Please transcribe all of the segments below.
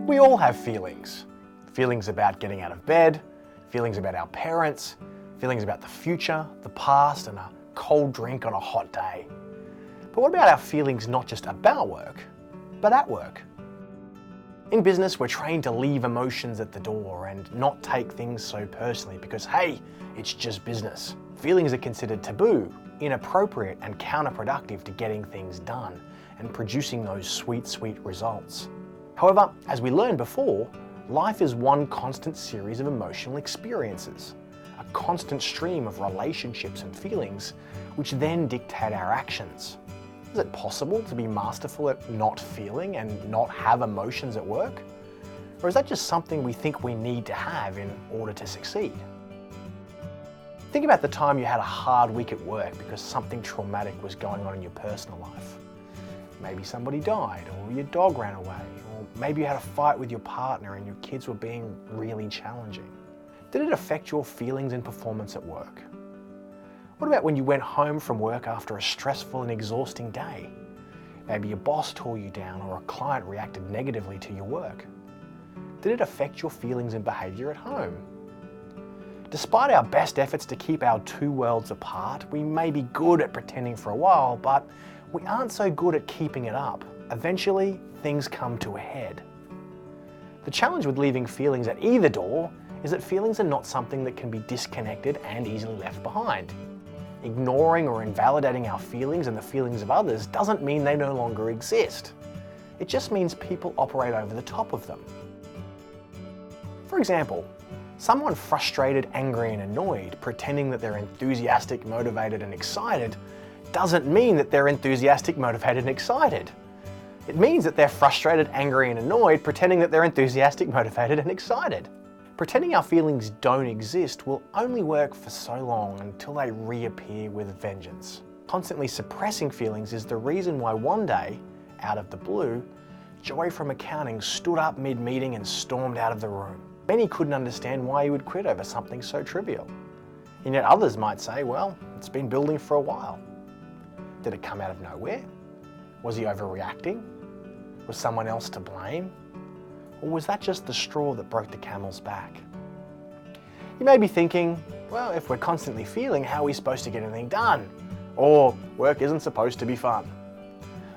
We all have feelings. Feelings about getting out of bed, feelings about our parents, feelings about the future, the past, and a cold drink on a hot day. But what about our feelings not just about work, but at work? In business, we're trained to leave emotions at the door and not take things so personally because, hey, it's just business. Feelings are considered taboo, inappropriate, and counterproductive to getting things done and producing those sweet, sweet results. However, as we learned before, life is one constant series of emotional experiences, a constant stream of relationships and feelings, which then dictate our actions. Is it possible to be masterful at not feeling and not have emotions at work? Or is that just something we think we need to have in order to succeed? Think about the time you had a hard week at work because something traumatic was going on in your personal life. Maybe somebody died, or your dog ran away, or maybe you had a fight with your partner and your kids were being really challenging. Did it affect your feelings and performance at work? What about when you went home from work after a stressful and exhausting day? Maybe your boss tore you down or a client reacted negatively to your work. Did it affect your feelings and behaviour at home? Despite our best efforts to keep our two worlds apart, we may be good at pretending for a while, but we aren't so good at keeping it up. Eventually, things come to a head. The challenge with leaving feelings at either door is that feelings are not something that can be disconnected and easily left behind. Ignoring or invalidating our feelings and the feelings of others doesn't mean they no longer exist. It just means people operate over the top of them. For example, someone frustrated, angry, and annoyed, pretending that they're enthusiastic, motivated, and excited, doesn't mean that they're enthusiastic, motivated, and excited. It means that they're frustrated, angry, and annoyed, pretending that they're enthusiastic, motivated, and excited. Pretending our feelings don't exist will only work for so long until they reappear with vengeance. Constantly suppressing feelings is the reason why one day, out of the blue, Joy from accounting stood up mid-meeting and stormed out of the room. Many couldn't understand why he would quit over something so trivial. And yet others might say, well, it's been building for a while. Did it come out of nowhere? Was he overreacting? Was someone else to blame? Or was that just the straw that broke the camel's back? You may be thinking, well, if we're constantly feeling, how are we supposed to get anything done? Or work isn't supposed to be fun.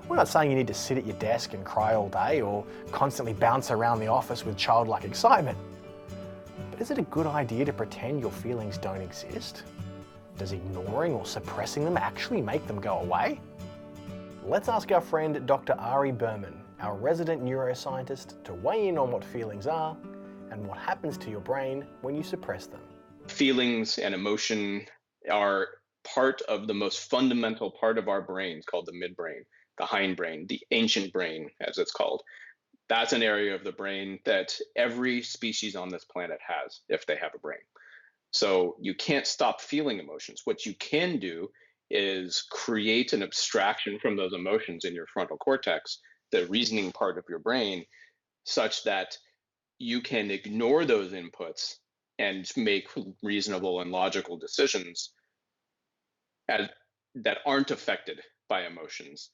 We're not saying you need to sit at your desk and cry all day or constantly bounce around the office with childlike excitement. But is it a good idea to pretend your feelings don't exist? Does ignoring or suppressing them actually make them go away? Let's ask our friend Dr. Ari Berman, our resident neuroscientist, to weigh in on what feelings are and what happens to your brain when you suppress them. Feelings and emotion are part of the most fundamental part of our brains called the midbrain, the hindbrain, the ancient brain, as it's called. That's an area of the brain that every species on this planet has if they have a brain. So you can't stop feeling emotions. What you can do is create an abstraction from those emotions in your frontal cortex, the reasoning part of your brain, such that you can ignore those inputs and make reasonable and logical decisions that aren't affected by emotions,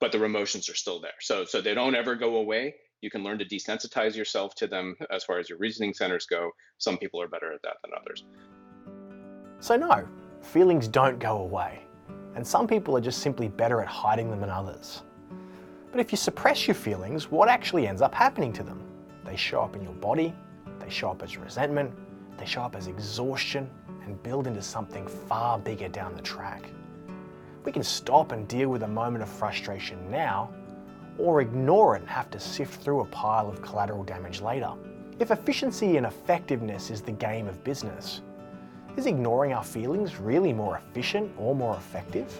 but the emotions are still there. So they don't ever go away. You can learn to desensitize yourself to them as far as your reasoning centers go. Some people are better at that than others. So no, feelings don't go away. And some people are just simply better at hiding them than others. But if you suppress your feelings, what actually ends up happening to them? They show up in your body, they show up as resentment, they show up as exhaustion, and build into something far bigger down the track. We can stop and deal with a moment of frustration now, or ignore it and have to sift through a pile of collateral damage later. If efficiency and effectiveness is the game of business, is ignoring our feelings really more efficient or more effective?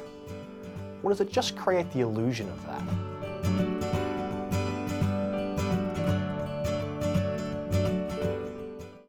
Or does it just create the illusion of that?